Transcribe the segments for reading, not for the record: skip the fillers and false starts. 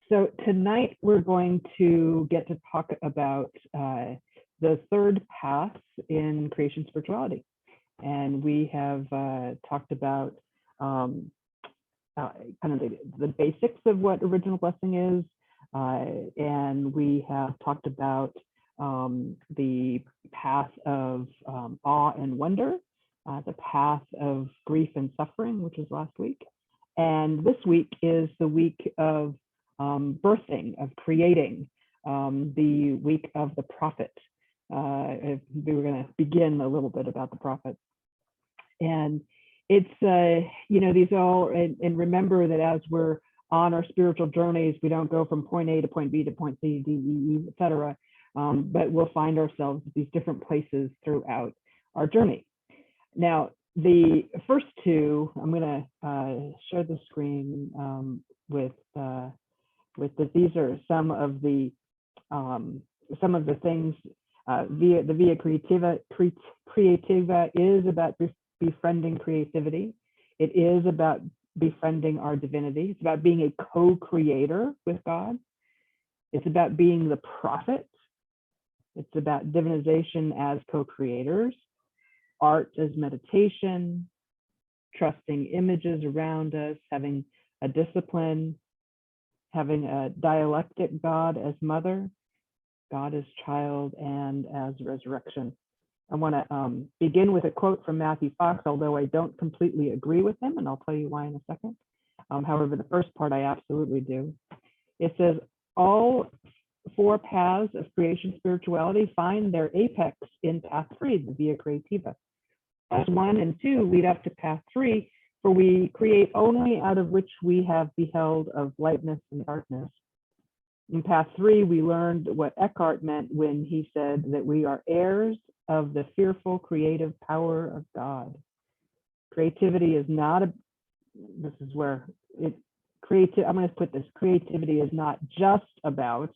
So tonight we're going to get to talk about the third path in creation spirituality. And we have talked about kind of the basics of what original blessing is. And we have talked about the path of awe and wonder, the path of grief and suffering, which was last week. And this week is the week of birthing, of creating, the week of the prophet. We were going to begin a little bit about the prophet. And it's, these all, and remember that as we're on our spiritual journeys, we don't go from point A to point B to point C, D, E, E, et cetera, but we'll find ourselves at these different places throughout our journey. Now, the first two, I'm going to share the screen with these are some of the things. Via Creativa is about befriending creativity. It is about befriending our divinity. It's about being a co-creator with God. It's about being the prophet. It's about divinization as co-creators, art as meditation, trusting images around us, having a discipline, having a dialectic God as mother, God as child, and as resurrection. I want to begin with a quote from Matthew Fox, although I don't completely agree with him, and I'll tell you why in a second. However, the first part I absolutely do. It says, all four paths of creation spirituality find their apex in path 3, the Via Creativa. Paths 1 and 2 lead up to path 3, for we create only out of which we have beheld of lightness and darkness. In path 3, we learned what Eckhart meant when he said that we are heirs of the fearful creative power of God. Creativity is not I'm going to put this, creativity is not just about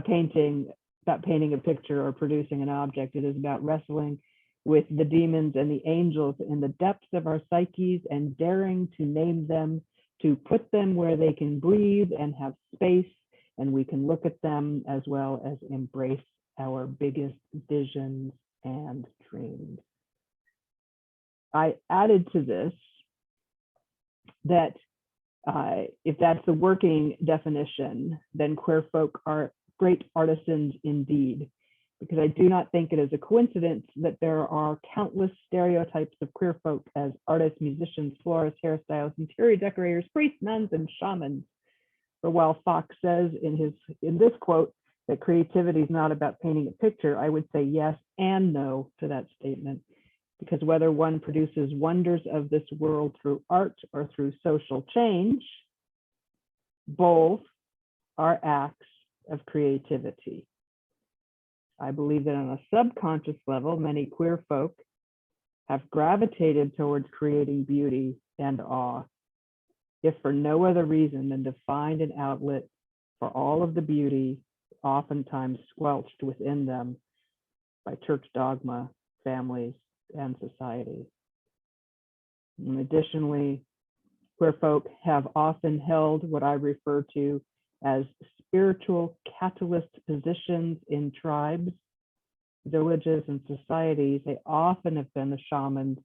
painting a picture or producing an object. It is about wrestling with the demons and the angels in the depths of our psyches and daring to name them, to put them where they can breathe and have space, and we can look at them as well as embrace our biggest visions and dreams. I added to this that if that's the working definition, then queer folk are great artisans indeed, because I do not think it is a coincidence that there are countless stereotypes of queer folk as artists, musicians, florists, hairstylists, interior decorators, priests, nuns, and shamans. For while Fox says in this quote that creativity is not about painting a picture, I would say yes and no to that statement, because whether one produces wonders of this world through art or through social change, both are acts of creativity. I believe that on a subconscious level, many queer folk have gravitated towards creating beauty and awe, if for no other reason than to find an outlet for all of the beauty oftentimes squelched within them by church dogma, families, and society. And additionally, queer folk have often held what I refer to as spiritual catalyst positions in tribes, villages, and societies. They often have been the shamans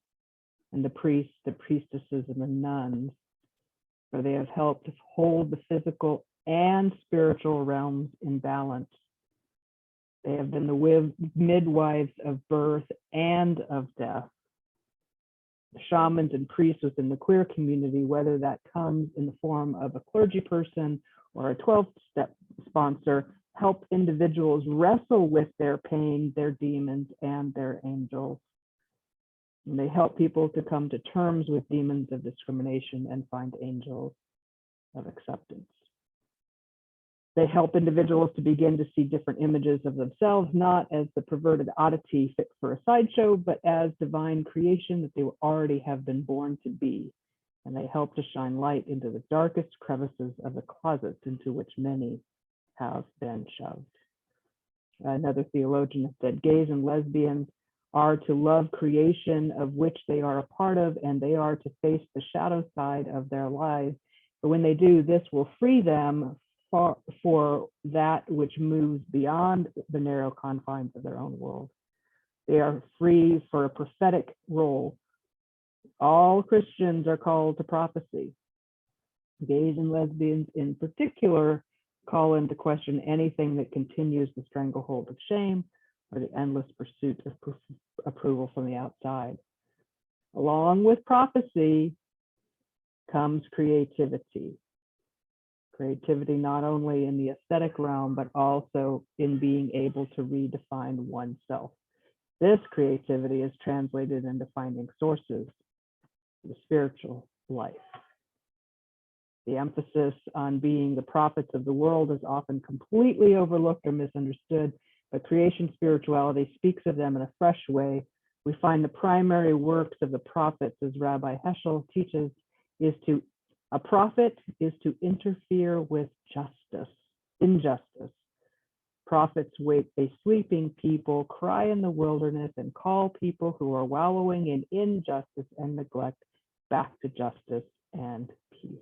and the priests, the priestesses, and the nuns, where they have helped hold the physical and spiritual realms in balance. They have been the midwives of birth and of death. The shamans and priests within the queer community, whether that comes in the form of a clergy person or a 12-step sponsor, help individuals wrestle with their pain, their demons, and their angels. And they help people to come to terms with demons of discrimination and find angels of acceptance. They help individuals to begin to see different images of themselves, not as the perverted oddity fit for a sideshow, but as divine creation that they already have been born to be. And they help to shine light into the darkest crevices of the closets into which many have been shoved. Another theologian said, gays and lesbians are to love creation of which they are a part of, and they are to face the shadow side of their lives. But when they do, this will free them for that which moves beyond the narrow confines of their own world. They are free for a prophetic role. All Christians are called to prophecy. Gays and lesbians in particular call into question anything that continues the stranglehold of shame or the endless pursuit of approval from the outside. Along with prophecy comes creativity. Creativity not only in the aesthetic realm, but also in being able to redefine oneself. This creativity is translated into finding sources of the spiritual life. The emphasis on being the prophets of the world is often completely overlooked or misunderstood, but creation spirituality speaks of them in a fresh way. We find the primary works of the prophets, as Rabbi Heschel teaches, a prophet is to interfere with injustice. Prophets wake a sleeping people, cry in the wilderness, and call people who are wallowing in injustice and neglect back to justice and peace.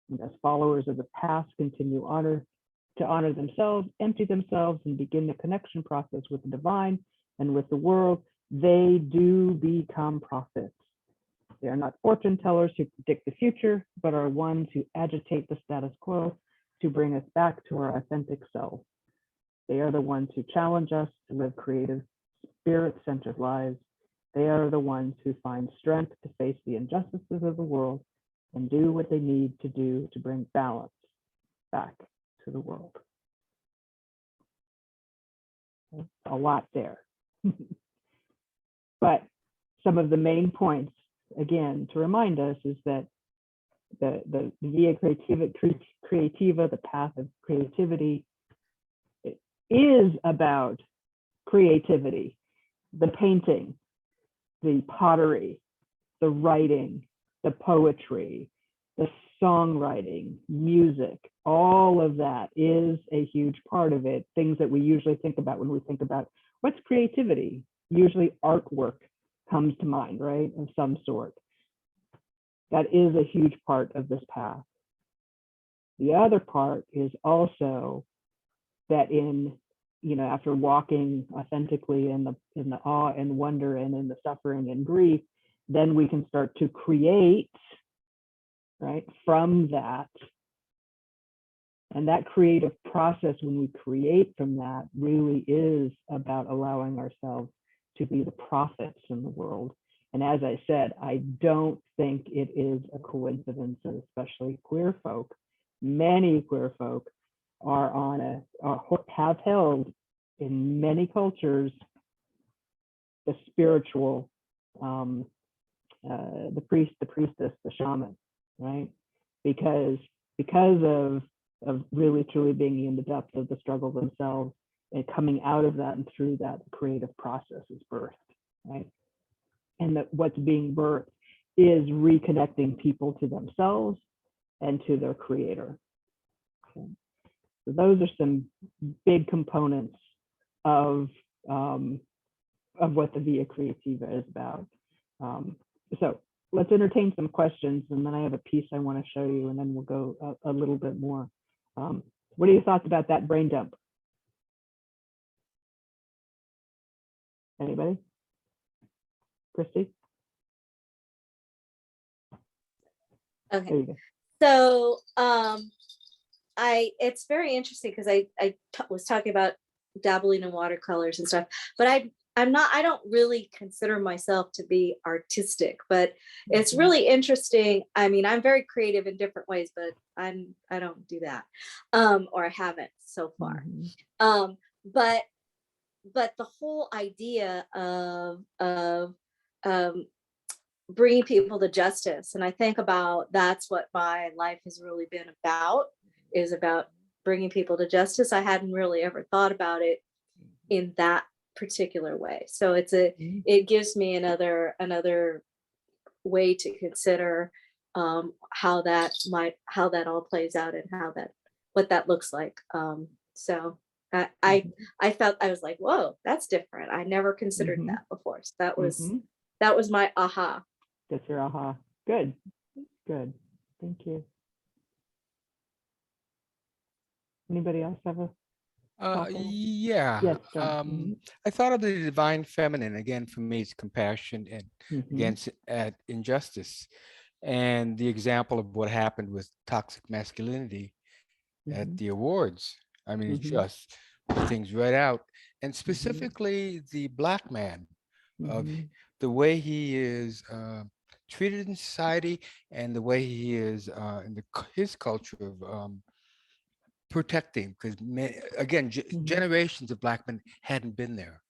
And as followers of the past continue to honor themselves, empty themselves, and begin the connection process with the divine and with the world, they do become prophets. They are not fortune tellers who predict the future, but are ones who agitate the status quo to bring us back to our authentic selves. They are the ones who challenge us to live creative, spirit-centered lives. They are the ones who find strength to face the injustices of the world and do what they need to do to bring balance back to the world. A lot there. But some of the main points, again, to remind us, is that the Via Creativa, the path of creativity, it is about creativity, the painting, the pottery, the writing, the poetry, the songwriting, music, all of that is a huge part of it. Things that we usually think about when we think about what's creativity. Usually artwork comes to mind, right, of some sort. That is a huge part of this path. The other part is also that after walking authentically in the awe and wonder and in the suffering and grief, then we can start to create, right, from that. And that creative process, when we create from that, really is about allowing ourselves to be the prophets in the world. And as I said, I don't think it is a coincidence that especially queer folk, many queer folk, have held in many cultures the spiritual, the priest, the priestess, the shaman, right? Because of really truly being in the depth of the struggle themselves and coming out of that and through that, the creative process is birthed, right? And that what's being birthed is reconnecting people to themselves and to their creator. Okay. So those are some big components of what the Via Creativa is about. So let's entertain some questions, and then I have a piece I want to show you, and then we'll go a little bit more. What are your thoughts about that brain dump? Anybody? Christy? Okay. So it's very interesting because I was talking about dabbling in watercolors and stuff, but I don't really consider myself to be artistic, but it's really interesting. I mean, I'm very creative in different ways, but I don't do that, or I haven't so far. But the whole idea of bringing people to justice, and I think about that's what my life has really been about, is about bringing people to justice. I hadn't really ever thought about it in that particular way, so it gives me another way to consider how that all plays out and what that looks like. So I felt, I was like, whoa, that's different. I never considered that before. So that was my aha. That's your aha. Good. Thank you. Anybody else have a thought there? Yeah. Yes, John. I thought of the divine feminine again. For me, it's compassion and Mm-hmm. against at injustice, and the example of what happened with toxic masculinity at Mm-hmm. the awards. I mean, it Mm-hmm. just put things right out, and Mm-hmm. specifically the black man of Mm-hmm. the way he is treated in society and the way he is in his culture of protecting, because again, Mm-hmm. generations of black men hadn't been there.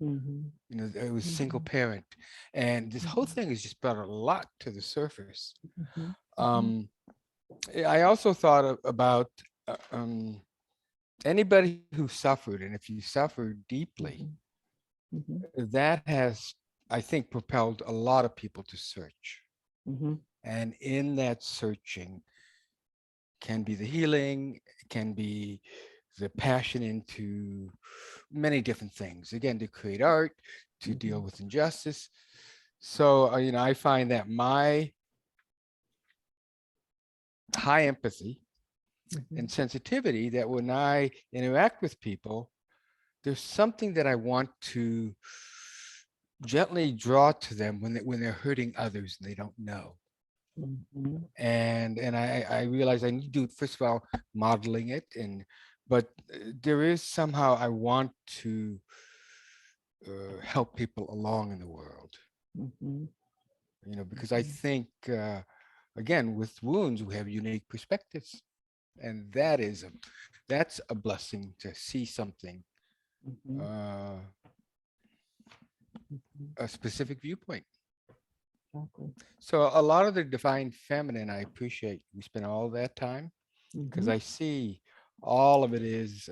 Mm-hmm. You know, it was single Mm-hmm. parent, and this whole Mm-hmm. thing has just brought a lot to the surface. Mm-hmm. Mm-hmm. Um, I also thought about anybody who suffered, and if you suffer deeply, Mm-hmm. that has, I think, propelled a lot of people to search. Mm-hmm. And in that searching can be the healing, can be the passion into many different things. Again, to create art, to Mm-hmm. deal with injustice. So, you know, I find that my high empathy Mm-hmm. and sensitivity, that when I interact with people, there's something that I want to gently draw to them when they're hurting others and they don't know. Mm-hmm. And I realize I need to do it, first of all, modeling it, and but there is somehow I want to help people along in the world, Mm-hmm. you know, because I Mm-hmm. think again, with wounds we have unique perspectives, and that's a blessing to see something, Mm-hmm. uh, Mm-hmm. a specific viewpoint. Exactly. So a lot of the divine feminine, I appreciate we spend all that time, because Mm-hmm. I see all of it is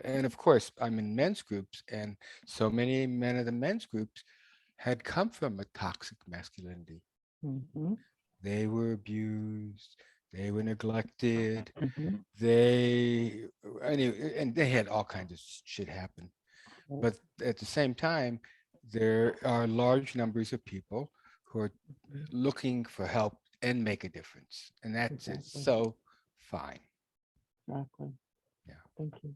and of course I'm in men's groups, and so many men of the men's groups had come from a toxic masculinity. Mm-hmm. They were abused, they were neglected, Mm-hmm. they anyway, and they had all kinds of shit happen. Right. But at the same time, there are large numbers of people who are Mhm. looking for help and make a difference, and that's it. Exactly. So fine. Exactly. Yeah. Thank you.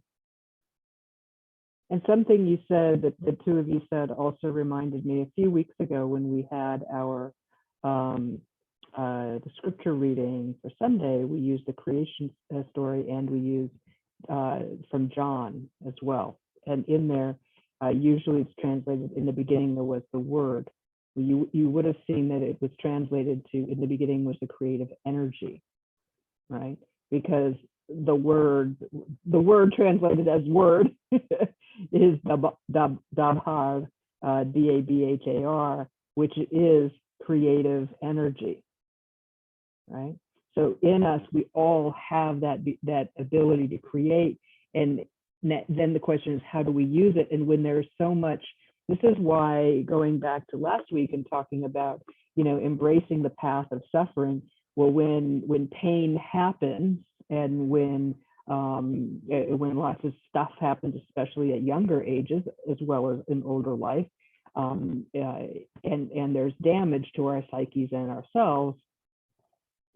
And something you said that the two of you said also reminded me a few weeks ago when we had our um, the scripture reading for Sunday. We used the creation story, and we used from John as well. And in there, usually it's translated, in the beginning there was the word. You would have seen that it was translated to, in the beginning was the creative energy, right? Because the word translated as word is Dabhar, Dabhar, which is creative energy, right? So in us, we all have that ability to create, and then the question is, how do we use it? And when there's so much, this is why, going back to last week and talking about, embracing the path of suffering. Well, when pain happens, and when lots of stuff happens, especially at younger ages as well as in older life, and there's damage to our psyches and ourselves.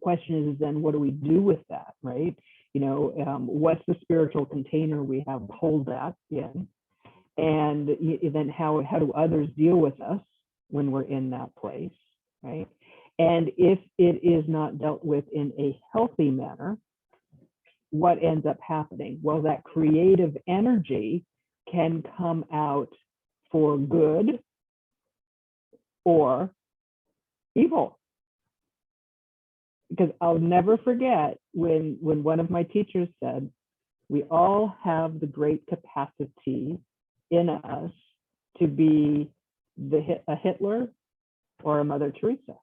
Question is then, what do we do with that, right? What's the spiritual container we have hold that in, and then how do others deal with us when we're in that place, right? And if it is not dealt with in a healthy manner, what ends up happening? Well, that creative energy can come out for good or evil. Because I'll never forget when one of my teachers said, we all have the great capacity in us to be a Hitler or a Mother Teresa,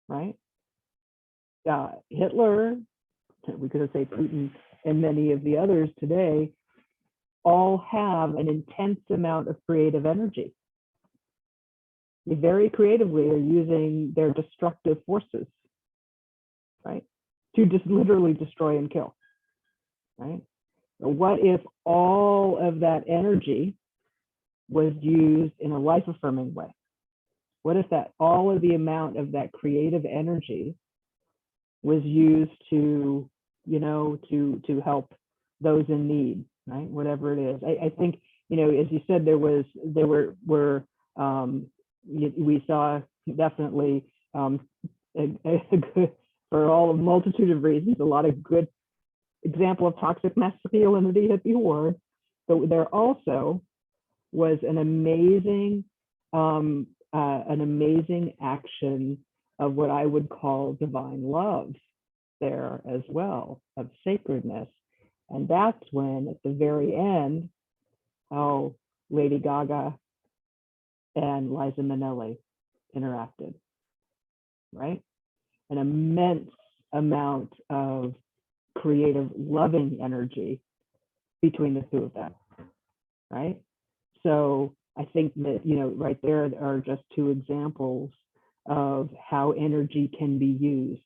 right? Hitler, we could say Putin, and many of the others today all have an intense amount of creative energy. They very creatively are using their destructive forces, right, to just literally destroy and kill, right? What if all of that energy was used in a life-affirming way? What if that all of the amount of that creative energy was used to you know, to help those in need, right? Whatever it is. I think, you know, as you said, we saw definitely a good, for all a multitude of reasons, a lot of good example of toxic masculinity at the award, but there also was an amazing action of what I would call divine love there as well, of sacredness. And that's when at the very end, how Lady Gaga and Liza Minnelli interacted, right? An immense amount of creative, loving energy between the two of them, right? So I think that, you know, right there are just two examples of how energy can be used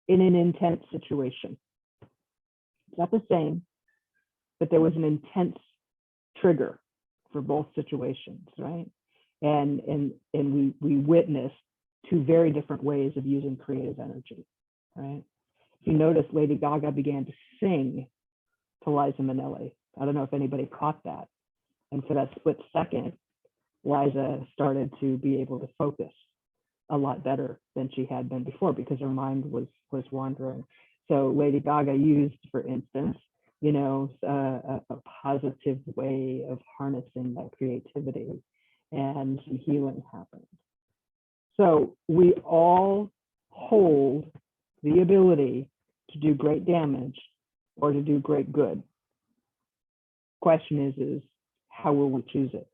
in an intense situation. It's not the same, but there was an intense trigger for both situations, right? And we witnessed two very different ways of using creative energy, right? If you notice, Lady Gaga began to sing to Liza Minnelli. I don't know if anybody caught that. And for that split second, Liza started to be able to focus a lot better than she had been before because her mind was wandering. So Lady Gaga used, for instance, you know, a positive way of harnessing that creativity, and some healing happened. So we all hold the ability to do great damage or to do great good. Question is how will we choose it?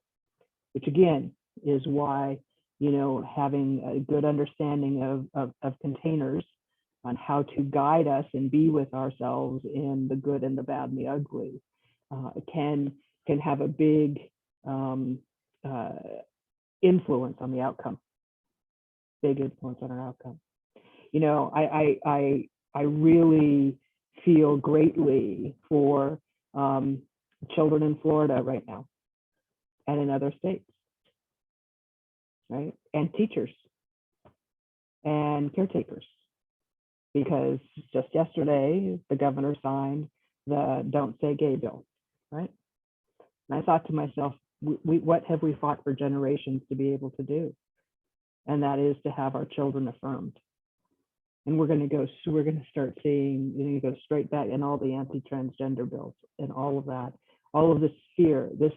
Which again is why, you know, having a good understanding of containers on how to guide us and be with ourselves in the good and the bad and the ugly can have a big influence on the outcome. Big influence on our outcome. You know, I really feel greatly for children in Florida right now and in other states, right? And teachers and caretakers, because just yesterday the governor signed the Don't Say Gay bill, right? And I thought to myself, what have we fought for generations to be able to do? And that is to have our children affirmed. And we're going to start seeing, you know, you go straight back in all the anti-transgender bills and all of that, all of this fear. This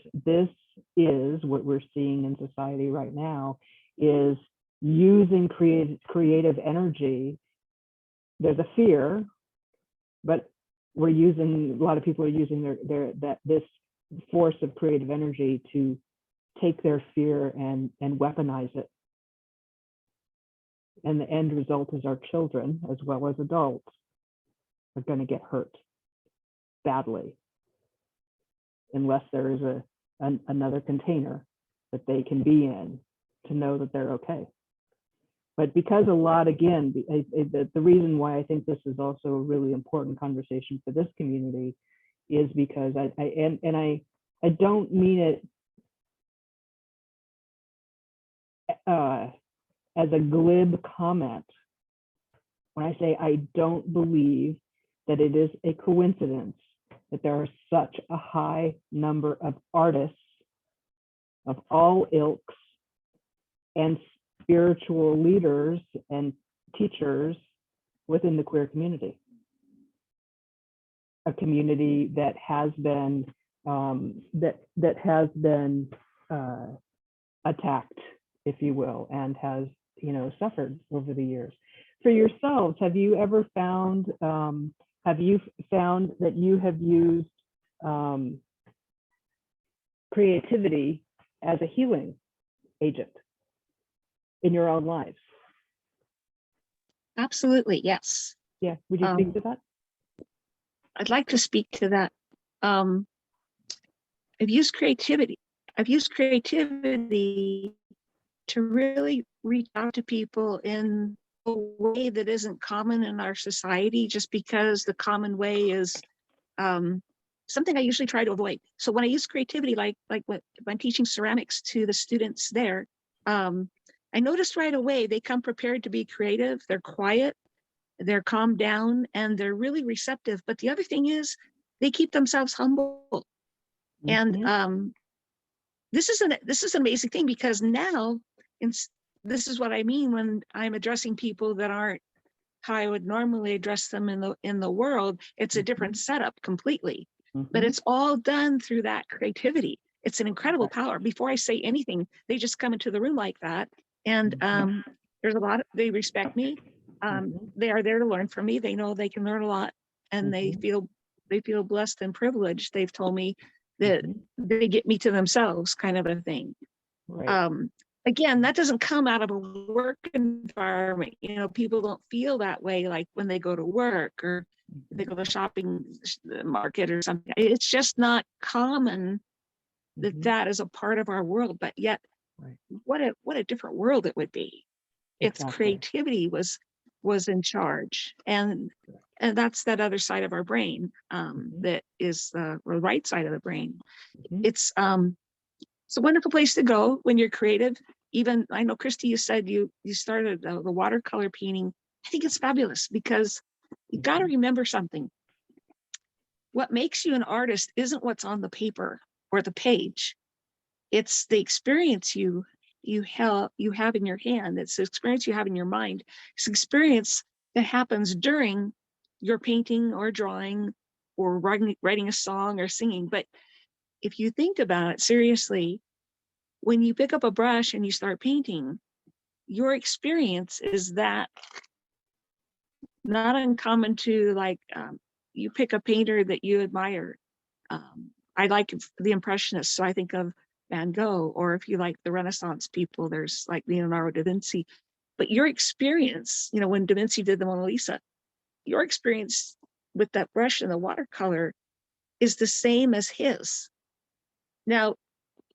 is what we're seeing in society right now, is using creative energy. There's a fear, but a lot of people are using this force of creative energy to take their fear and weaponize it. And the end result is our children, as well as adults, are going to get hurt badly unless there is another container that they can be in to know that they're okay. But because a lot, again, the reason why I think this is also a really important conversation for this community is because I don't mean it as a glib comment when I say I don't believe that it is a coincidence that there are such a high number of artists of all ilks and spiritual leaders and teachers within the queer community. A community that has been attacked, if you will, and has, you know, suffered over the years. For yourselves, have you ever found that you have used creativity as a healing agent in your own lives? Absolutely, yes. Yeah, would you speak to that? I'd like to speak to that. I've used creativity to really reach out to people in a way that isn't common in our society, just because the common way is something I usually try to avoid. So when I use creativity, like when I'm teaching ceramics to the students there, I noticed right away they come prepared to be creative. They're quiet. they're calmed down, and they're really receptive. But the other thing is they keep themselves humble. And this is an amazing thing, because now this is what I mean when I'm addressing people that aren't how I would normally address them in the world. It's a different setup completely, but it's all done through that creativity. It's an incredible power. Before I say anything, they just come into the room like that. And there's a lot they respect me. They are there to learn from me. They know they can learn a lot, and they feel blessed and privileged. They've told me that they get me to themselves, kind of a thing. Right. Again, that doesn't come out of a work environment. People don't feel that way, like when they go to work or they go to the shopping market or something. It's just not common that is a part of our world. But yet, what a different world it would be if creativity was in charge. And that's that other side of our brain, that is the right side of the brain. It's a wonderful place to go when you're creative. Even, I know, Christy, you said you started the watercolor painting. I think it's fabulous, because you got to remember something. What makes you an artist isn't what's on the paper or the page. It's the experience you have in your hand. It's the experience you have in your mind. It's the experience that happens during your painting or drawing or writing a song or singing. But if you think about it seriously, when you pick up a brush and you start painting, your experience is that not uncommon to, like, you pick a painter that you admire. I like the Impressionists, so I think of Van Gogh, or if you like the Renaissance people, there's like Leonardo da Vinci. But your experience, when Da Vinci did the Mona Lisa, your experience with that brush and the watercolor is the same as his. Now,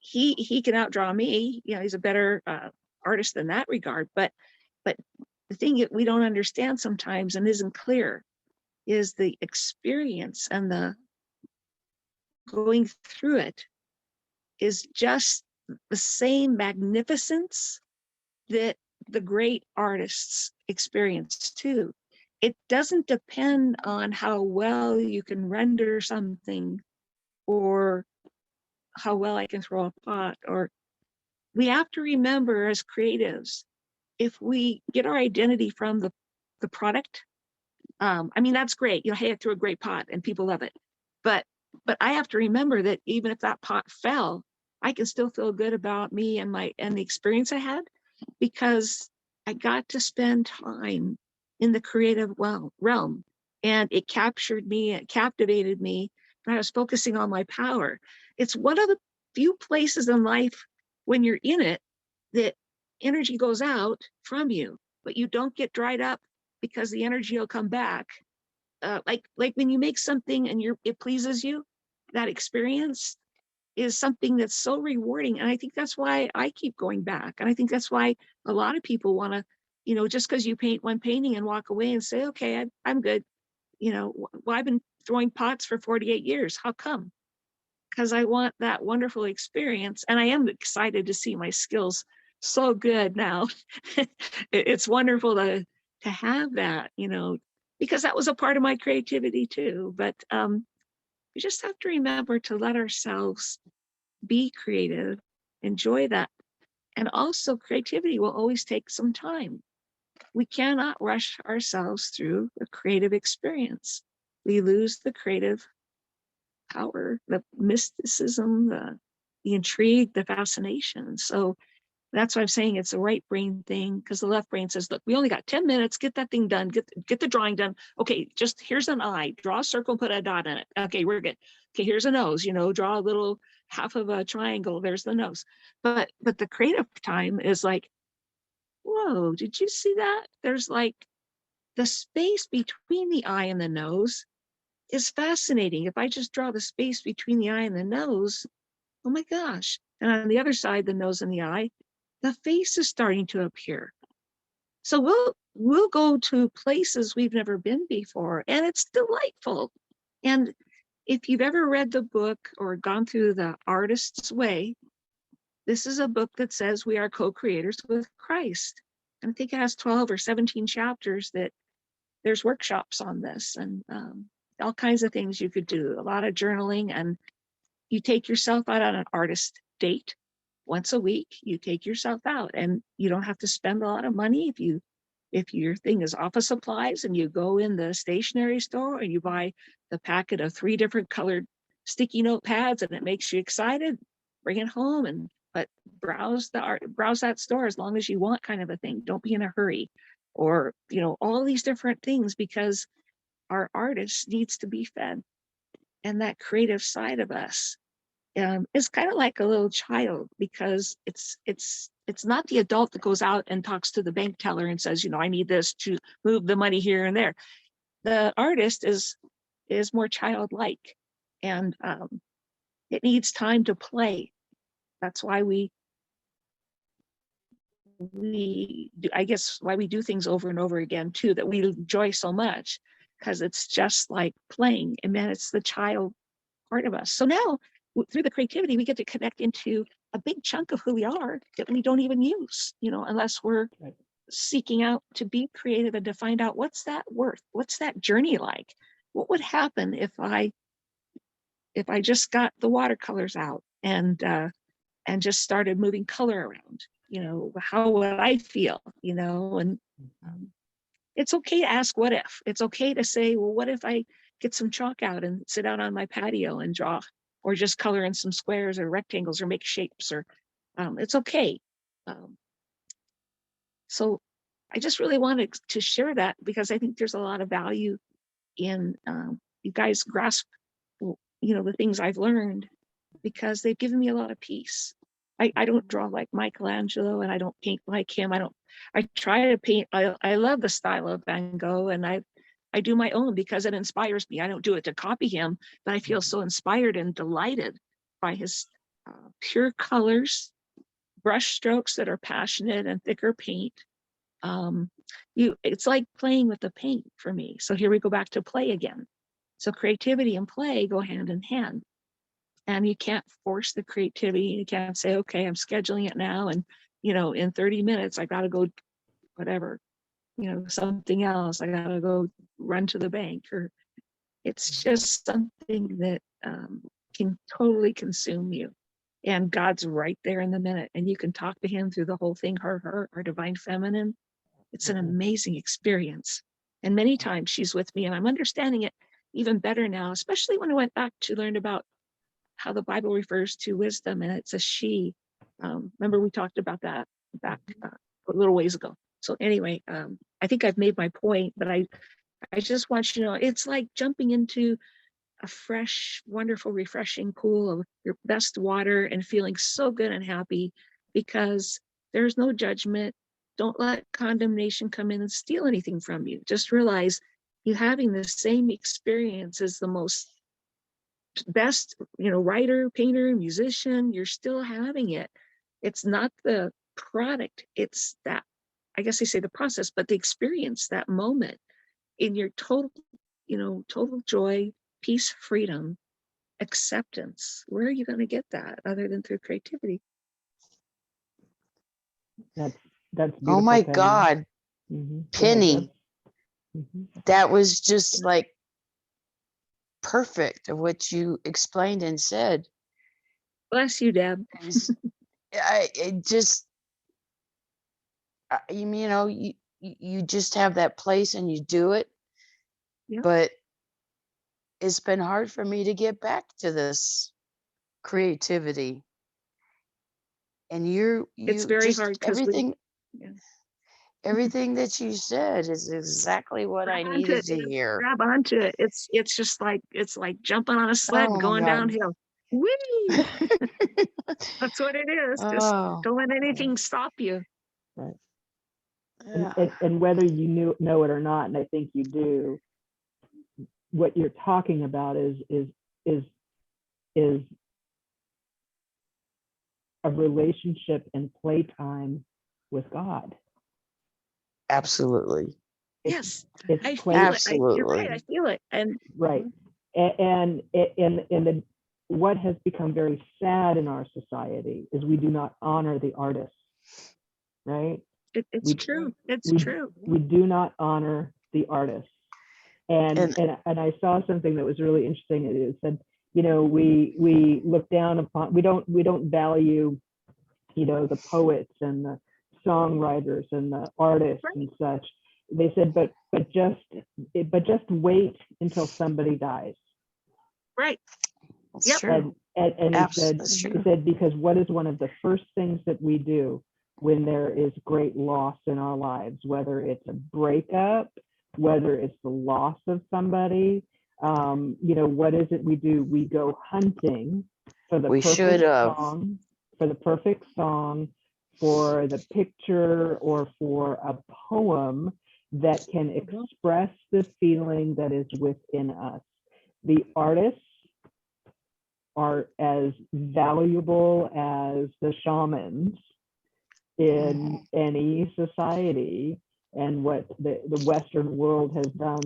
he can outdraw me. He's a better artist in that regard. But the thing that we don't understand sometimes and isn't clear is the experience, and the going through it is just the same magnificence that the great artists experience too. It doesn't depend on how well you can render something, or how well I can throw a pot. Or we have to remember, as creatives, if we get our identity from the product, that's great. Hey, I threw a great pot and people love it. But I have to remember that even if that pot fell, I can still feel good about me and the experience I had, because I got to spend time in the creative realm, and it captured me, it captivated me, and I was focusing on my power. It's one of the few places in life when you're in it that energy goes out from you, but you don't get dried up, because the energy will come back. Like when you make something and it pleases you, that experience is something that's so rewarding. And I think that's why I keep going back. And I think that's why a lot of people want to, just because you paint one painting and walk away and say, okay, I'm good. Well, I've been throwing pots for 48 years. How come? Because I want that wonderful experience. And I am excited to see my skills so good now. It's wonderful to have that, because that was a part of my creativity too. But we just have to remember to let ourselves be creative, enjoy that. And also, creativity will always take some time. We cannot rush ourselves through a creative experience. We lose the creative power, the mysticism, the intrigue, the fascination. So that's why I'm saying it's a right brain thing, because the left brain says, look, we only got 10 minutes, get that thing done, get the drawing done. Okay, just here's an eye, draw a circle, put a dot in it. Okay, we're good. Okay, here's a nose, draw a little half of a triangle, there's the nose. But the creative time is like, whoa, did you see that? There's like the space between the eye and the nose is fascinating. If I just draw the space between the eye and the nose, oh my gosh. And on the other side, the nose and the eye, the face is starting to appear. So we'll go to places we've never been before, and it's delightful. And if you've ever read the book or gone through The Artist's Way, this is a book that says we are co-creators with Christ. And I think it has 12 or 17 chapters that there's workshops on this, and all kinds of things you could do, a lot of journaling, and you take yourself out on an artist date once a week. You take yourself out, and you don't have to spend a lot of money. If your thing is office supplies, and you go in the stationery store and you buy the packet of 3 different colored sticky note pads, and it makes you excited, bring it home, and browse that store as long as you want, kind of a thing. Don't be in a hurry, or all these different things, because our artist needs to be fed, and that creative side of us is kind of like a little child, because it's not the adult that goes out and talks to the bank teller and says, I need this to move the money here and there. The artist is more childlike, and it needs time to play. That's why we do, I guess, why we do things over and over again too, that we enjoy so much, because it's just like playing, and man, it's the child part of us. So now through the creativity, we get to connect into a big chunk of who we are that we don't even use, unless we're seeking out to be creative and to find out what's that worth, what's that journey like, what would happen if I just got the watercolors out and just started moving color around, how would I feel, and it's okay to ask what if. It's okay to say, well, what if I get some chalk out and sit out on my patio and draw, or just color in some squares or rectangles or make shapes, or it's okay. So I just really wanted to share that, because I think there's a lot of value in you guys grasp, the things I've learned, because they've given me a lot of peace. I don't draw like Michelangelo, and I don't paint like him. I try to paint. I love the style of Van Gogh, and I do my own because it inspires me. I don't do it to copy him, but I feel so inspired and delighted by his pure colors, brush strokes that are passionate, and thicker paint. It's like playing with the paint for me. So here we go back to play again. So creativity and play go hand in hand. And you can't force the creativity. You can't say, okay, I'm scheduling it now, and in 30 minutes I gotta go whatever, something else. I gotta go run to the bank, or it's just something that can totally consume you. And God's right there in the minute, and you can talk to him through the whole thing, her, our divine feminine. It's an amazing experience. And many times she's with me, and I'm understanding it even better now, especially when I went back to learn about how the Bible refers to wisdom, and it's a she. Remember we talked about that back a little ways ago. So anyway, I think I've made my point, but I just want you to know, it's like jumping into a fresh, wonderful, refreshing pool of your best water and feeling so good and happy, because there's no judgment. Don't let condemnation come in and steal anything from you. Just realize you're having the same experience as the most best, writer, painter, musician. You're still having it. It's not the product, it's that, I guess they say the process, but the experience, that moment in your total joy, peace, freedom, acceptance. Where are you going to get that other than through creativity? That's beautiful, Oh my Penny. God, Penny, that was just like perfect of what you explained and said. Bless you, Deb. You just have that place and you do it. Yeah. But it's been hard for me to get back to this creativity. And It's very just hard because everything that you said is exactly what I needed to hear. grab onto it. It's just like, it's like jumping on a sled and going downhill. Whee! That's what it is. Just don't let anything stop you. Right. Yeah. And whether you know it or not, and I think you do, what you're talking about is a relationship and playtime with God. Absolutely. Yes, It's I play. feel it. Absolutely. You're right. I feel it. And Right. And what has become very sad in our society is we do not honor the artists, right? it's true. It's true. We do not honor the artists. And I saw something that was really interesting. It said, you know, we look down upon, we don't value, you know, the poets and the songwriters and the artists and such. They said, but just wait until somebody dies. Right. That's Yep. true. And That's he true. said, because what is one of the first things that we do when there is great loss in our lives, whether it's a breakup, whether it's the loss of somebody, you know, what is it we do? We go hunting for the We should perfect have. song, for the perfect song, for the picture, or for a poem that can express the feeling that is within us. The artists are as valuable as the shamans in any society. And what the Western world has done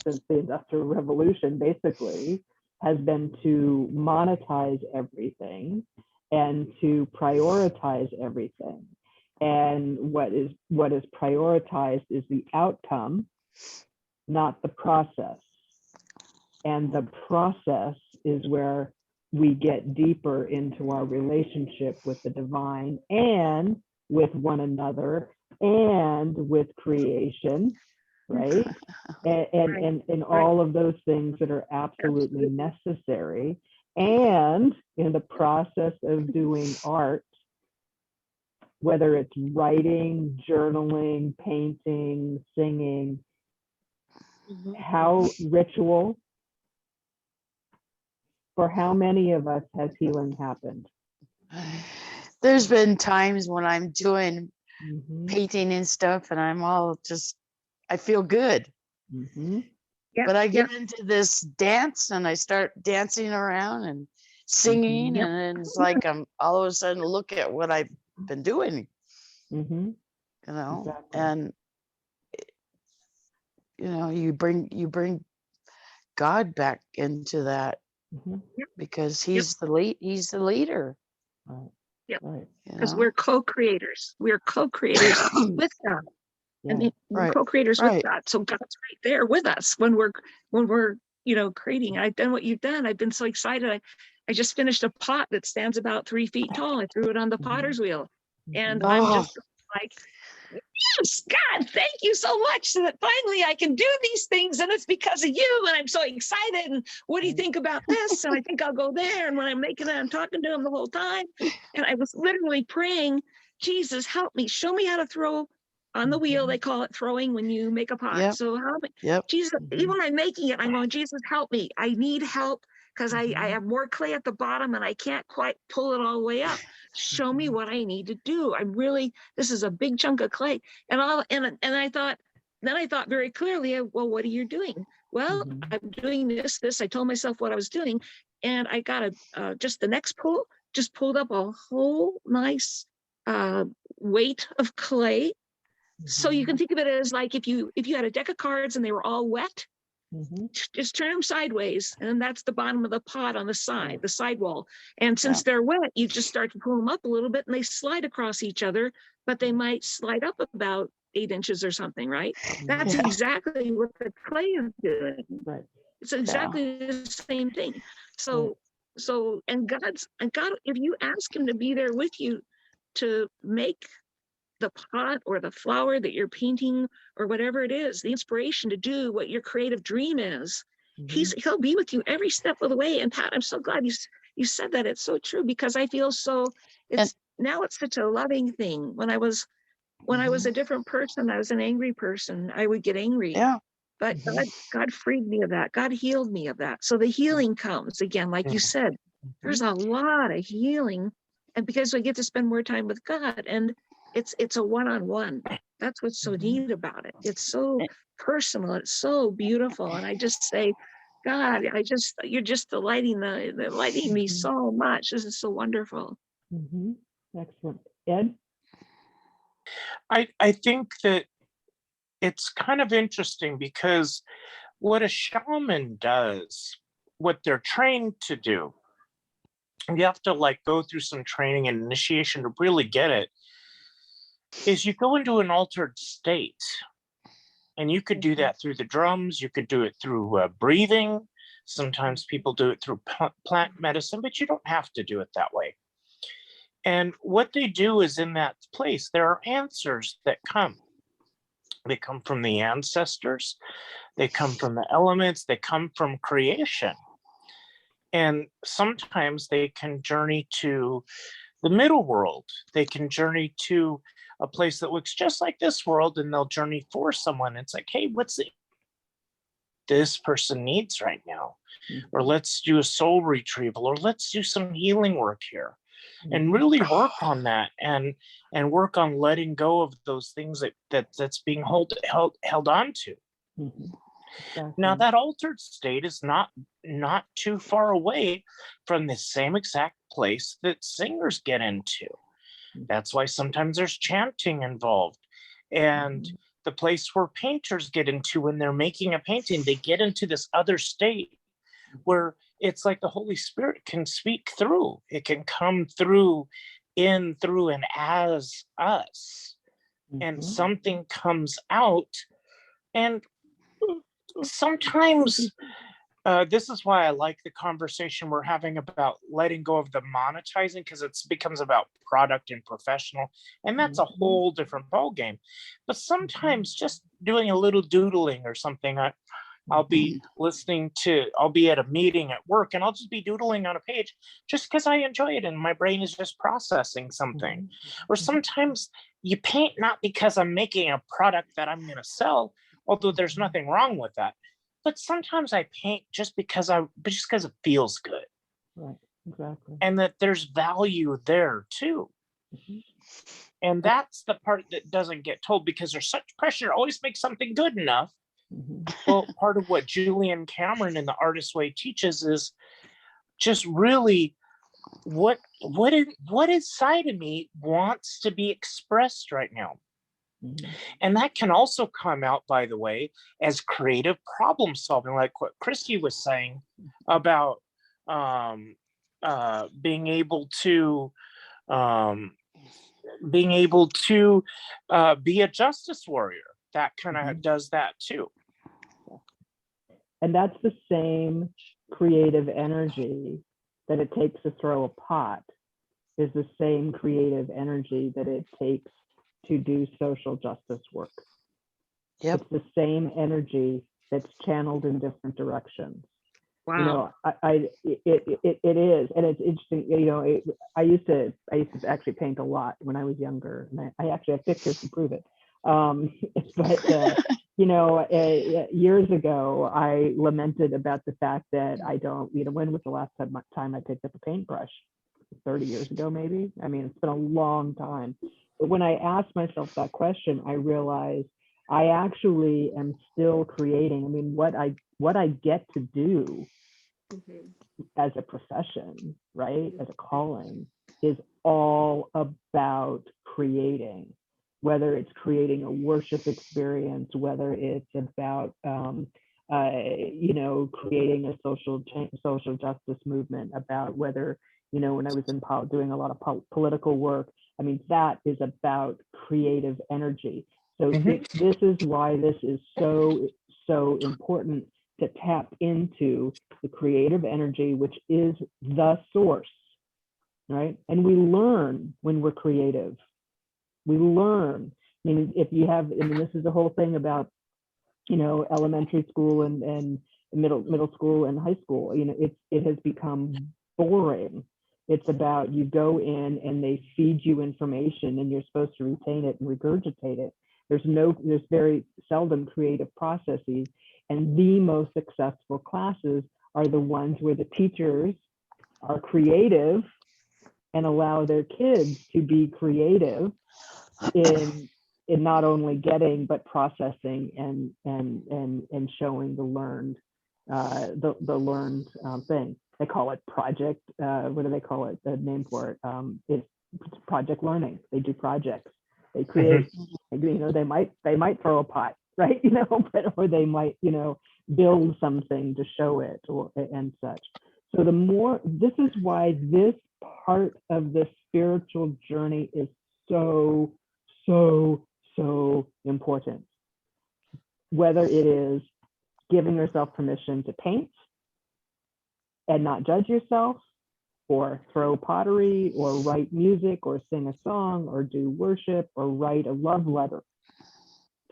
since the Industrial Revolution, basically, has been to monetize everything and to prioritize everything. And what is prioritized is the outcome, not the process. And the process is where we get deeper into our relationship with the divine and with one another and with creation, right? And all of those things that are absolutely necessary. And in the process of doing art, whether it's writing, journaling, painting, singing, how ritual, for how many of us has healing happened? There's been times when I'm doing painting and stuff and I'm all just, I feel good. But I get into this dance and I start dancing around and singing, and then it's like I'm all of a sudden look at what I've been doing, you know, Exactly. and you know, you bring God back into that because he's the leader. Right. Yep. Right. Because we're co-creators. We're co-creators with God. And we're co-creators with God. So God's right there with us when we're, you know, creating. I've done what you've done. I've been so excited. I just finished a pot that stands about 3 feet tall. I threw it on the potter's wheel. And I'm just like, yes, God, thank you so much so that finally I can do these things. And it's because of you. And I'm so excited. And what do you think about this? And I think I'll go there. And when I'm making it, I'm talking to him the whole time. And I was literally praying, Jesus, help me. Show me how to throw on the wheel. They call it throwing when you make a pot. So help me. Jesus, even when I'm making it, I'm going, Jesus, help me. I need help because I have more clay at the bottom and I can't quite pull it all the way up. Show me what I need to do. This is a big chunk of clay. And I thought very clearly, well, what are you doing? Well, I'm doing this. I told myself what I was doing. And I got just the next pull, just pulled up a whole nice weight of clay. So you can think of it as like if you had a deck of cards and they were all wet, just turn them sideways, and that's the bottom of the pot on the side, the sidewall. And since they're wet, you just start to pull them up a little bit, and they slide across each other, but they might slide up about 8 inches or something, right? That's exactly what the clay is doing. Right. It's exactly the same thing. So God, if you ask him to be there with you to make the pot or the flower that you're painting or whatever it is, the inspiration to do what your creative dream is, he'll be with you every step of the way. And Pat, I'm so glad you said that. It's so true, because I feel so it's such a loving thing. When I was a different person, I was an angry person, I would get angry. But God freed me of that. God healed me of that. So the healing comes again, like you said, there's a lot of healing. And because I get to spend more time with God, and it's a one-on-one. That's what's so neat about it. It's so personal. It's so beautiful. And I just say, God, you're just delighting me so much. This is so wonderful. Excellent. Ed? I think that it's kind of interesting because what a shaman does, what they're trained to do, you have to like go through some training and initiation to really get it, is you go into an altered state And you could do that through the drums. You could do it through breathing. Sometimes people do it through plant medicine, but you don't have to do it that way. And what they do is, in that place, there are answers that come. They come from the ancestors. They come from the elements. They come from creation. And sometimes they can journey to the middle world. They can journey to a place that looks just like this world, and they'll journey for someone. It's like, hey, what's it this person needs right now? Or let's do a soul retrieval, or let's do some healing work here, and really work on that, and work on letting go of those things that's being held on to. Exactly. Now, that altered state is not too far away from the same exact place that singers get into. That's why sometimes there's chanting involved. And the place where painters get into when they're making a painting, they get into this other state where it's like the Holy Spirit can speak through. It can come through, in, through, and as us. And something comes out. And sometimes this is why I like the conversation we're having about letting go of the monetizing, because it becomes about product and professional, and that's a whole different ballgame. But sometimes just doing a little doodling or something, I'll be I'll be at a meeting at work, and I'll just be doodling on a page just because I enjoy it and my brain is just processing something. Or sometimes you paint not because I'm making a product that I'm going to sell, although there's nothing wrong with that. But sometimes I paint just because it feels good. Right, exactly. And that there's value there too. And that's the part that doesn't get told, because there's such pressure to always make something good enough. Well, part of what Julian Cameron in The Artist's Way teaches is just really what inside of me wants to be expressed right now. And that can also come out, by the way, as creative problem solving, like what Christy was saying about being able to be a justice warrior. That kind of does that too. And that's the same creative energy that it takes to throw a pot, is the same creative energy that it takes to do social justice work. Yep. It's the same energy that's channeled in different directions. Wow. You know, it is, and it's interesting. You know, I used to actually paint a lot when I was younger, and I actually have pictures to prove it. But you know, years ago, I lamented about the fact that I don't. You know, when was the last time I picked up a paintbrush? 30 years ago, maybe. I mean, it's been a long time. But when I asked myself that question, I realized I actually am still creating. I mean, what I get to do as a profession, right, as a calling, is all about creating. Whether it's creating a worship experience, whether it's about you know, creating a social justice movement, about whether, you know, when I was doing a lot of political work, I mean, that is about creative energy. So this is why this is so important, to tap into the creative energy, which is the source, right? And we learn when we're creative. We learn. I mean, if you have, I mean, this is the whole thing about, you know, elementary school and middle school and high school. You know, it has become boring. It's about, you go in and they feed you information and you're supposed to retain it and regurgitate it. There's very seldom creative processes. And the most successful classes are the ones where the teachers are creative and allow their kids to be creative in not only getting but processing and showing the learned thing. They call it project. What do they call it? The name for it? It's project learning. They do projects. They create. You know, they might throw a pot, right? You know, or they might, you know, build something to show it, or and such. So this is why this part of the spiritual journey is so important. whether it is giving yourself permission to paint and not judge yourself, or throw pottery, or write music, or sing a song, or do worship, or write a love letter.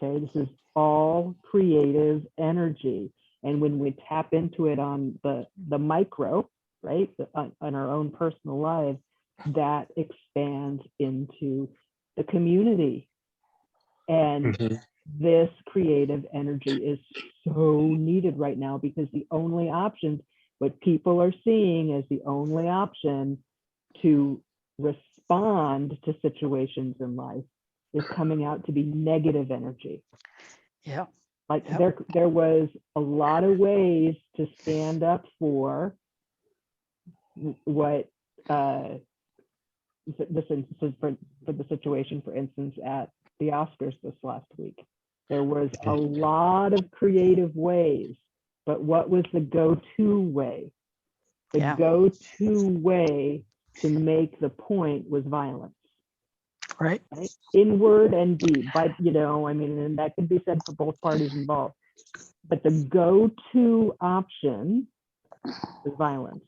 Okay, this is all creative energy. And when we tap into it on the micro, right, on our own personal lives, that expands into the community. And this creative energy is so needed right now, because the only options, what people are seeing as the only option to respond to situations in life, is coming out to be negative energy. Yeah. Like there was a lot of ways to stand up for what this instance, for the situation, for instance, at the Oscars this last week. There was a lot of creative ways, but what was the go-to way? The go-to way to make the point was violence. Right. In word and deed, but I mean, and that could be said for both parties involved. But the go-to option is violence.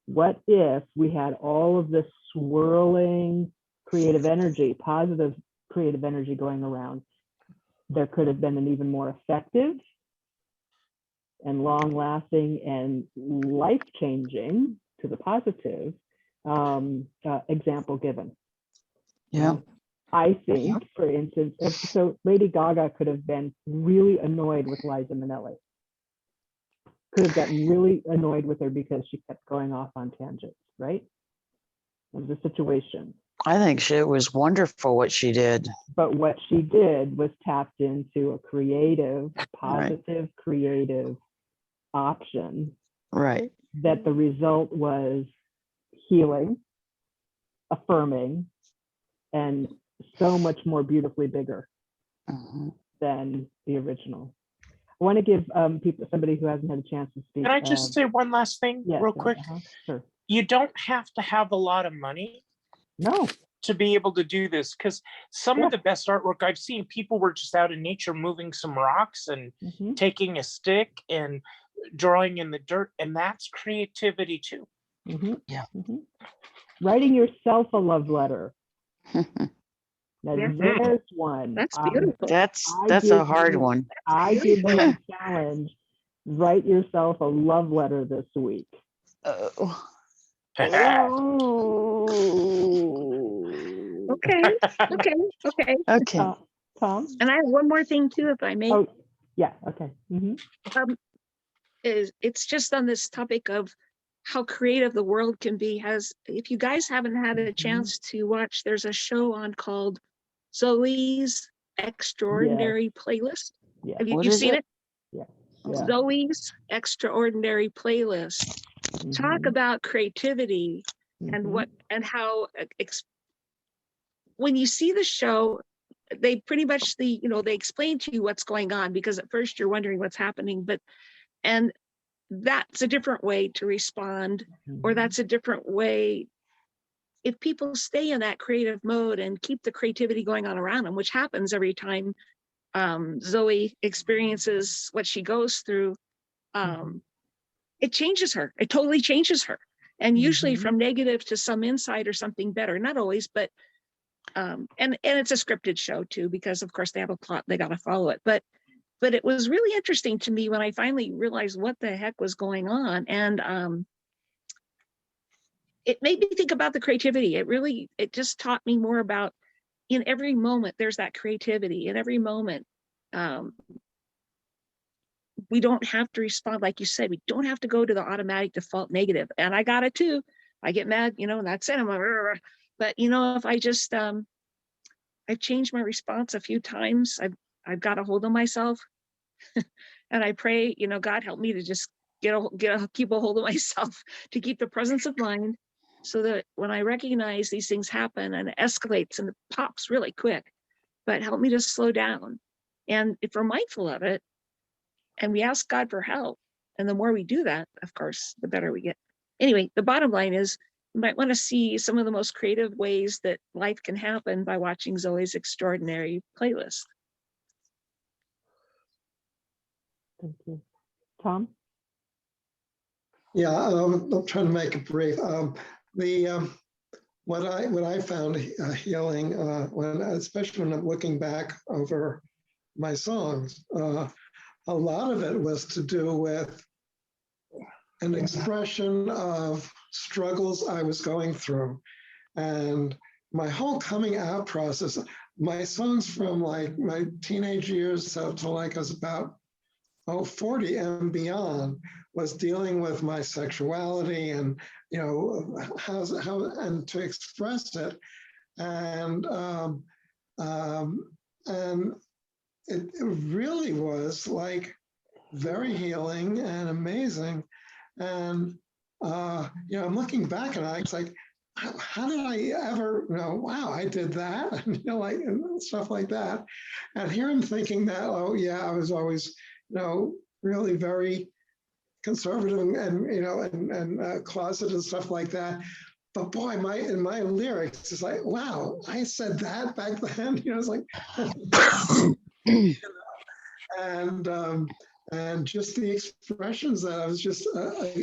What if we had all of this swirling creative energy, positive creative energy going around? There could have been an even more effective and long-lasting and life-changing, to the positive, example given. Yeah. I think, for instance, so Lady Gaga could have been really annoyed with Liza Minnelli. Could have gotten really annoyed with her because she kept going off on tangents, right? It was a situation. I think it was wonderful what she did. But what she did was tapped into a creative, positive, creative option. Right. That the result was healing, affirming, and so much more beautifully bigger than the original. I want to give somebody who hasn't had a chance to speak. Can I just say one last thing real quick? Sure. You don't have to have a lot of money to be able to do this, because some of the best artwork I've seen, people were just out in nature moving some rocks and taking a stick and drawing in the dirt, and that's creativity too. Writing yourself a love letter. Now, there's one. That's beautiful. That's a hard one. I give you a challenge. Write yourself a love letter this week. Okay. Tom? And I have one more thing too, if I may. Oh, yeah, okay. It's just on this topic of how creative the world can be. If you guys haven't had a chance to watch, there's a show on called Zoe's Extraordinary Playlist. Have you seen it? Yeah. Zoe's Extraordinary Playlist. Talk about creativity and how when you see the show, they pretty much they explain to you what's going on, because at first you're wondering what's happening, and that's a different way to respond, or that's a different way. If people stay in that creative mode and keep the creativity going on around them, which happens every time Zoe experiences what she goes through, it changes her. It totally changes her. And usually from negative to some insight or something better. Not always, but and it's a scripted show too, because of course they have a plot, they got to follow it. But it was really interesting to me when I finally realized what the heck was going on. And it made me think about the creativity. It just taught me more about, in every moment, there's that creativity. In every moment, we don't have to respond, like you said, we don't have to go to the automatic default negative. And I got it too. I get mad, and that's it. I'm like, "Rrr." But if I just, I've changed my response a few times. I've got a hold of myself, and I pray, God help me to just keep a hold of myself, to keep the presence of mind, so that when I recognize these things happen and it escalates and it pops really quick, but help me to slow down. And if we're mindful of it and we ask God for help, and the more we do that, of course, the better we get. Anyway, the bottom line is, you might want to see some of the most creative ways that life can happen by watching Zoe's Extraordinary Playlist. Thank you. Tom? Yeah, I'm trying to make it brief. What I found healing when, especially when I'm looking back over my songs, a lot of it was to do with an expression of struggles I was going through, and my whole coming out process. My songs from like my teenage years to like I was about 40 and beyond was dealing with my sexuality and, you know, how and to express it. And it really was like very healing and amazing. And, you know, I'm looking back and it's like, how did I ever, you know, wow, I did that, and, you know, like, and stuff like that. And here I'm thinking that, oh yeah, I was always, you know, really very conservative and you know, and closeted and stuff like that. But boy, in my lyrics, it's like, wow, I said that back then. You know, it's like, and just the expressions that I was just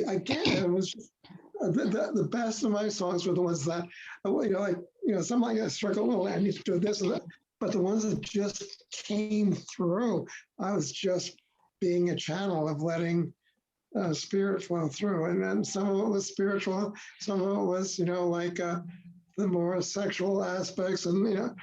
again, it was just the best of my songs were the ones that, you know, like, you know, some like I struggle a little, I need to do this and that, but the ones that just came through, I was just being a channel of letting spirit flow through. And then some of it was spiritual, some of it was, you know, like the more sexual aspects, and, you know,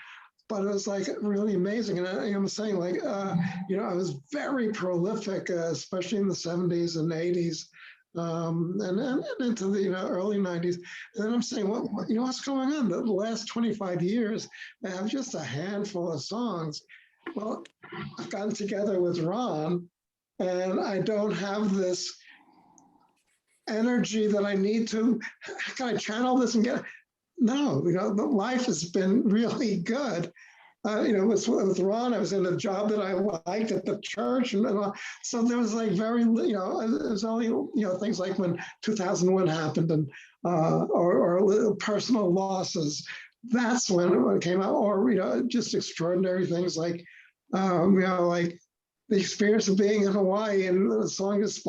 but it was like really amazing. And I'm saying, like, you know, I was very prolific, especially in the 70s and 80s, and into the, you know, early 90s. And then I'm saying, what you know, what's going on? The last 25 years, I have just a handful of songs. Well, I've gotten together with Ron, and I don't have this energy that I need to. How can I channel this and get? No, you know, but life has been really good. You know, with Ron, I was in a job that I liked at the church, and so there was like very, you know, it was only, you know, things like when 2001 happened, and or personal losses. That's when it came out, or, you know, just extraordinary things like, you know, like the experience of being in Hawaii, and the song is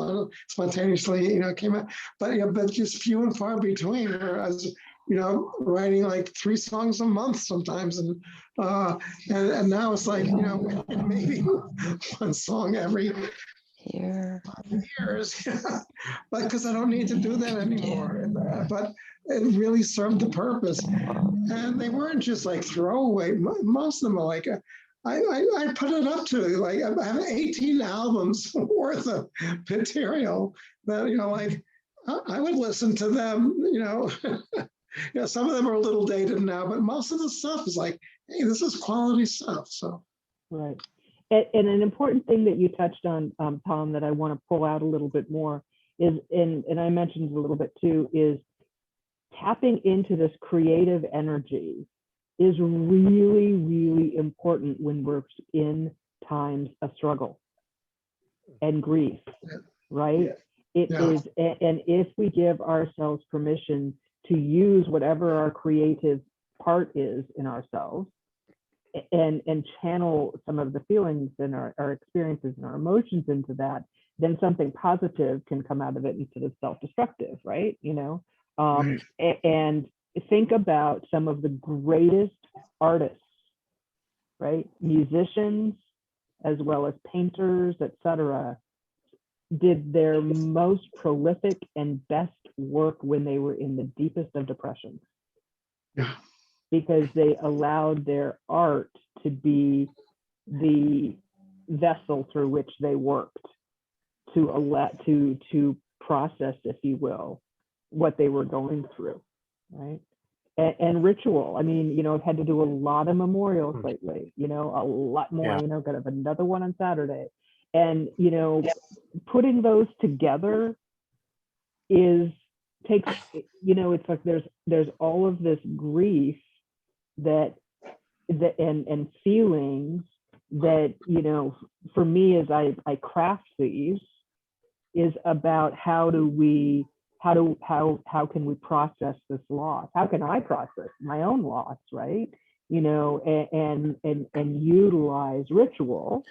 spontaneously, you know, came out, but, you know, but just few and far between. Whereas, you know, writing like 3 songs a month sometimes, and now it's like, you know, maybe 1 song every years, but because I don't need to do that anymore. But it really served the purpose, and they weren't just like throwaway. Most of them are like, I put it up to, like, I have 18 albums worth of material that, you know, like I would listen to them, you know. You know, some of them are a little dated now, but most of the stuff is like, hey, this is quality stuff. So, right. And an important thing that you touched on, Tom, that I want to pull out a little bit more is, and I mentioned it a little bit too, is tapping into this creative energy is really, really important when we're in times of struggle and grief, right? It is, and if we give ourselves permission to use whatever our creative part is in ourselves, and channel some of the feelings and our experiences and our emotions into that, then something positive can come out of it instead of self-destructive, right? You know, and think about some of the greatest artists, right? Musicians, as well as painters, etc., did their most prolific and best work when they were in the deepest of depressions. Yeah. Because they allowed their art to be the vessel through which they worked to process, if you will, what they were going through, right? And ritual. I mean, you know, I've had to do a lot of memorials lately, you know, a lot more, you know, got another one on Saturday. And, you know, putting those together takes, you know, it's like there's all of this grief that and feelings that, you know, for me, as I craft these, is about how can we process this loss? How can I process my own loss, right? You know, and utilize ritual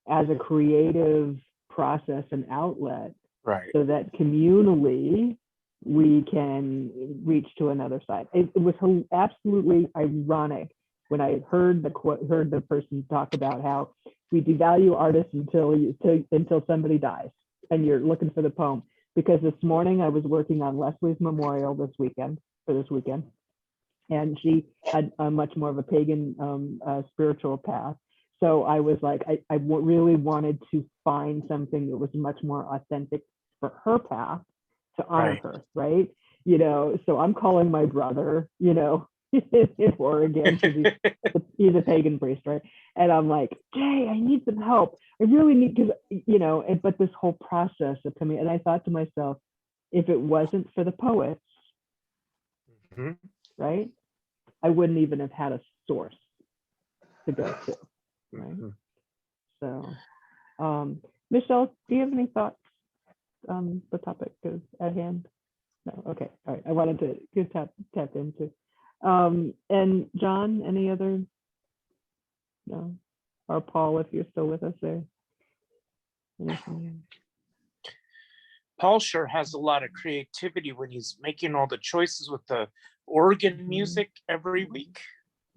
as a creative process and outlet Right. so that communally we can reach to another side. It was absolutely ironic when I heard the person talk about how we devalue artists until somebody dies and you're looking for the poem. Because this morning I was working on Leslie's memorial this weekend, and she had a much more of a pagan spiritual path. So I was like, I really wanted to find something that was much more authentic for her path to honor Right. her, right? You know, so I'm calling my brother, you know, in Oregon, because he's a pagan priest, right? And I'm like, Jay, I need some help. I really need, because, you know, but this whole process of coming, and I thought to myself, if it wasn't for the poets, Mhm. right, I wouldn't even have had a source to go to, right? Mhm. So, Michelle, do you have any thoughts on the topic at hand? No, okay, all right. I wanted to tap into. And John, any other? No, or Paul, if you're still with us there. Anything? Paul sure has a lot of creativity when he's making all the choices with the organ music every week.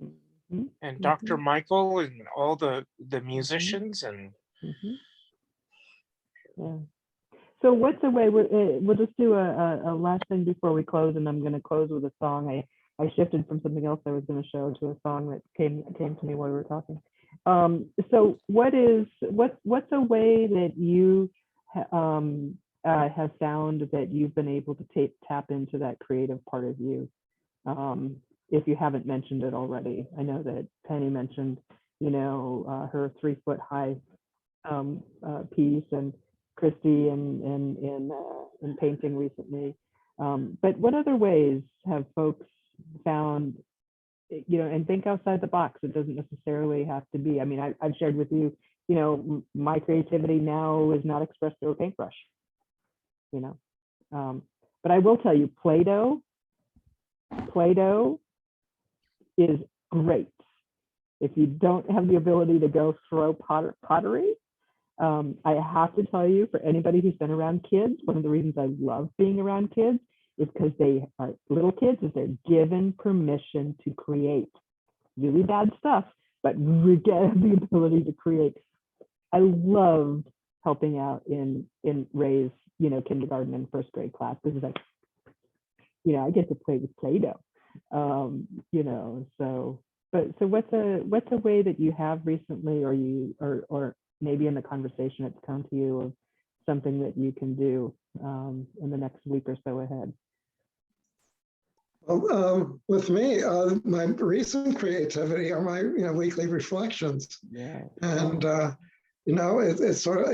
Mhm, And Dr. mhm, Michael and all the musicians and mhm. Yeah. So what's a way, we'll just do a last thing before we close, and I'm going to close with a song. I shifted from something else I was going to show to a song that came to me while we were talking. So what's a way that you have found that you've been able to tap into that creative part of you? If you haven't mentioned it already. I know that Penny mentioned, you know, her 3-foot high piece, and Christy in painting recently. But what other ways have folks found, you know, and think outside the box? It doesn't necessarily have to be. I mean, I've shared with you, you know, my creativity now is not expressed through a paintbrush, you know. But I will tell you, Play-Doh is great. If you don't have the ability to go throw pottery, I have to tell you, for anybody who's been around kids, one of the reasons I love being around kids is because they are little kids, is they're given permission to create really bad stuff, but we get the ability to create. I loved helping out in Ray's, you know, kindergarten and first grade class, because it's like, you know, I get to play with Play-Doh, you know. So, but so what's a way that you have recently, or maybe in the conversation it's come to you, of something that you can do in the next week or so ahead? Well, with me, my recent creativity are my weekly reflections. Yeah. And you know, it's sort of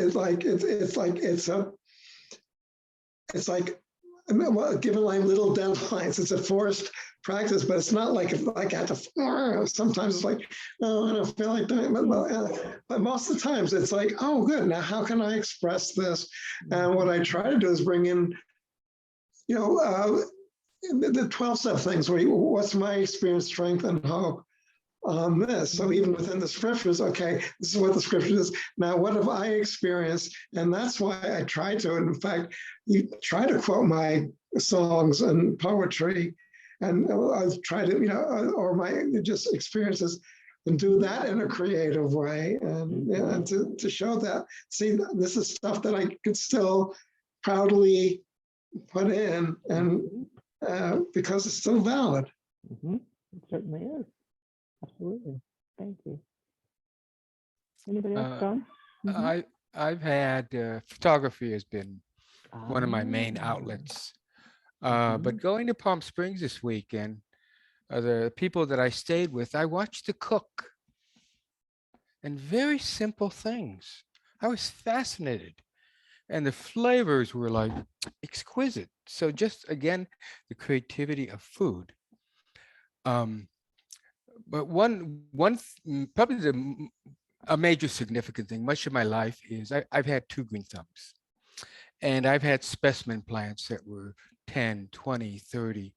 given like little deadlines, it's a forced practice, but it's not like if I have to. Sometimes it's like, no, I don't feel like doing it. But most of the times it's like, oh, good. Now how can I express this? And what I try to do is bring in, you know, the 12-step things. What's my experience, strength, and hope on this? So even within the scriptures, okay, this is what the scripture is. Now, what have I experienced? And that's why I try to, and in fact, you try to quote my songs and poetry, and I try to, you know, or my just experiences, and do that in a creative way, and to show that, see, this is stuff that I could still proudly put in, and because it's still valid. It certainly is. Absolutely. Thank you. Anybody else, John? I've had photography has been one of my main outlets. But going to Palm Springs this weekend, the people that I stayed with, I watched the cook, and very simple things. I was fascinated, and the flavors were like exquisite. So just again, the creativity of food. But probably a major significant thing, much of my life is I've had 2 green thumbs, and I've had specimen plants that were 10, 20, 30,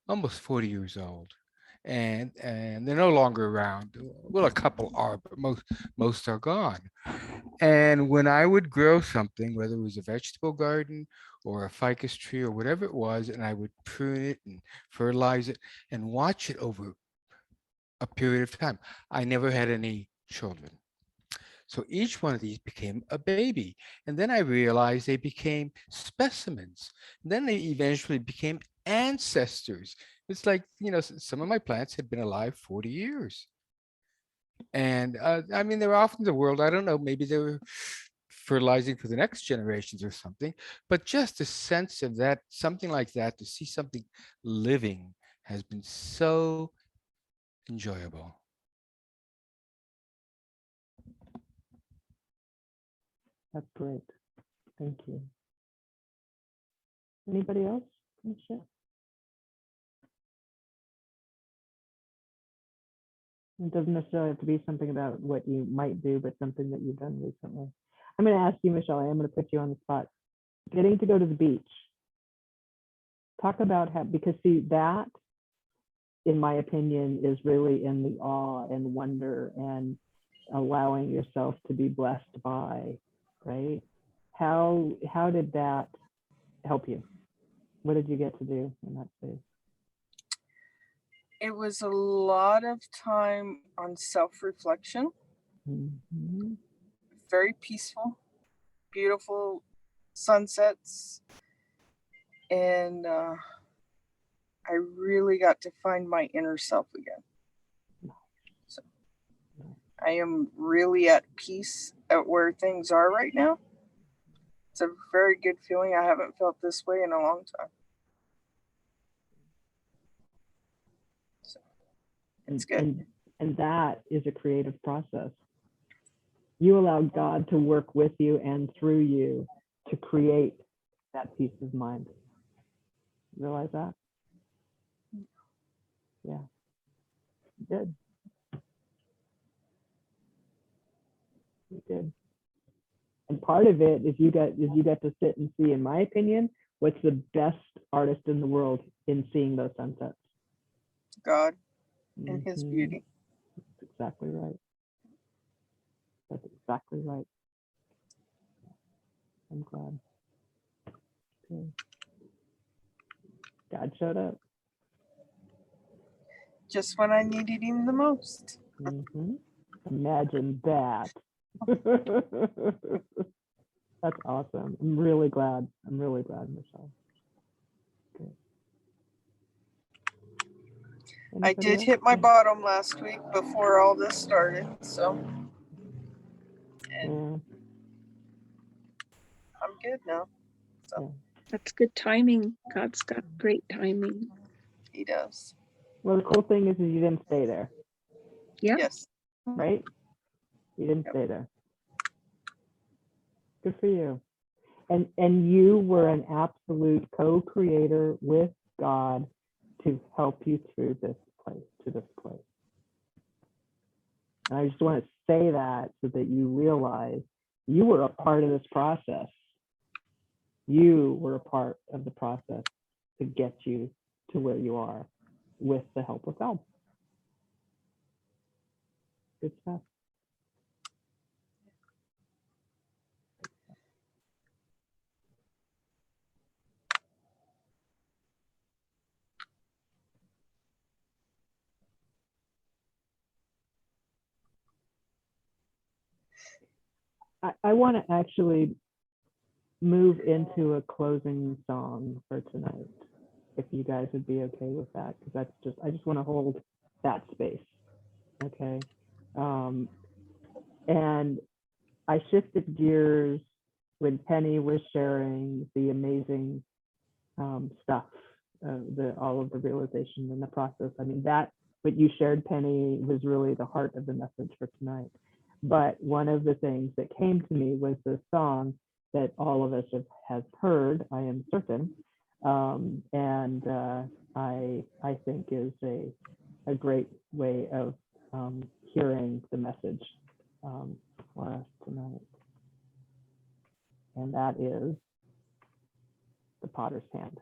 almost 40 years old. and they're no longer around. Well, a couple are, but most are gone. And when I would grow something, whether it was a vegetable garden or a ficus tree or whatever it was, and I would prune it and fertilize it and watch it over a period of time. I never had any children. So each one of these became a baby. And then I realized they became specimens. Then they eventually became ancestors. It's like, some of my plants had been alive 40 years. And I mean, they're off in the world. I don't know, maybe they were fertilizing for the next generations or something. But just a sense of that, something like that, to see something living has been so enjoyable. That's great. Thank you. Anybody else? Can you share? It doesn't necessarily have to be something about what you might do, but something that you've done recently. I'm going to ask you, Michelle, I am going to put you on the spot. Getting to go to the beach. Talk about how, because see, that, in my opinion, is really in the awe and wonder and allowing yourself to be blessed by, right? How did that help you? What did you get to do in that space? It was a lot of time on self-reflection. Mm-hmm. Very peaceful, beautiful sunsets. And I really got to find my inner self again. So I am really at peace at where things are right now. It's a very good feeling. I haven't felt this way in a long time. So it's good. And that is a creative process. You allow God to work with you and through you to create that peace of mind. Realize that? Yeah. Good. Good. And part of it is you get to sit and see, in my opinion, what's the best artist in the world in seeing those sunsets. God and his beauty. That's exactly right. That's exactly right. I'm glad. Good. God showed up. Just when I needed him the most. Mm-hmm. Imagine that. That's awesome. I'm really glad, Michelle. Good. I did hit my bottom last week before all this started, so and I'm good now. So that's good timing. God's got great timing. He does. Well, the cool thing is you didn't stay there. Yeah. Yes. Right? You didn't stay there. Good for you. And you were an absolute co-creator with God to help you through this place, to this place. And I just want to say that so that you realize you were a part of this process. You were a part of the process to get you to where you are with the help of God. Good stuff. I want to actually move into a closing song for tonight, if you guys would be okay with that, because I just want to hold that space. Okay. And I shifted gears when Penny was sharing the amazing stuff, all of the realization and the process. I mean, that what you shared, Penny, was really the heart of the message for tonight. But one of the things that came to me was the song that all of us have heard, I am certain, and I think is a great way of hearing the message for us tonight. And that is The Potter's Hand.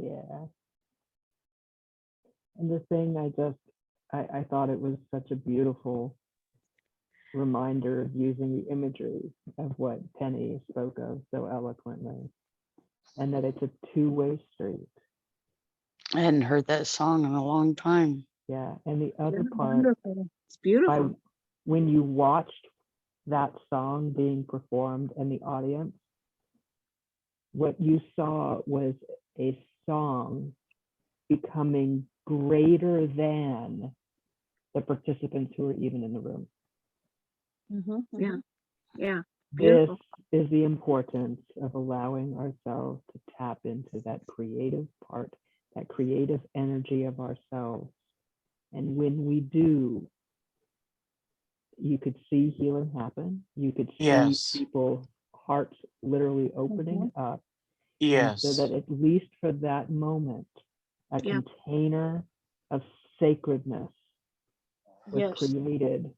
Yeah. And the thing I thought it was such a beautiful reminder of using the imagery of what Penny spoke of so eloquently, and that it's a two-way street. I hadn't heard that song in a long time. Yeah. And the other Yeah, part, wonderful. It's beautiful. when you watched that song being performed in the audience, what you saw was a song becoming greater than the participants who were even in the room. Yeah. Yeah. This Beautiful. is the importance of allowing ourselves to tap into that creative part, that creative energy of ourselves. And when we do, you could see healing happen. You could see Yes. people's hearts literally opening up. And Yes. so that at least for that moment, a Yeah. container of sacredness was Yes. created,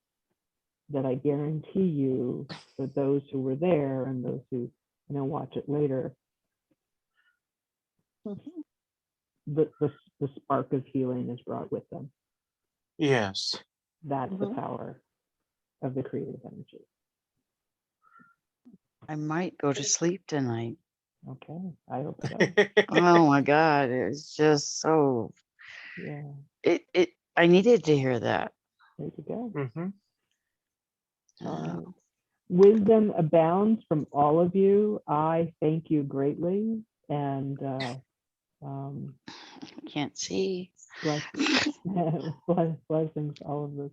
that I guarantee you, for those who were there and those who watch it later, the spark of healing is brought with them. Yes. That's the power of the creative energy. I might go to sleep tonight. Okay, I hope so. Oh my God, it's just so. Yeah, I needed to hear that. there you go. Mm-hmm. All right. Wisdom abounds from all of you. I thank you greatly, and Can't see. blessings, blessings, all of this.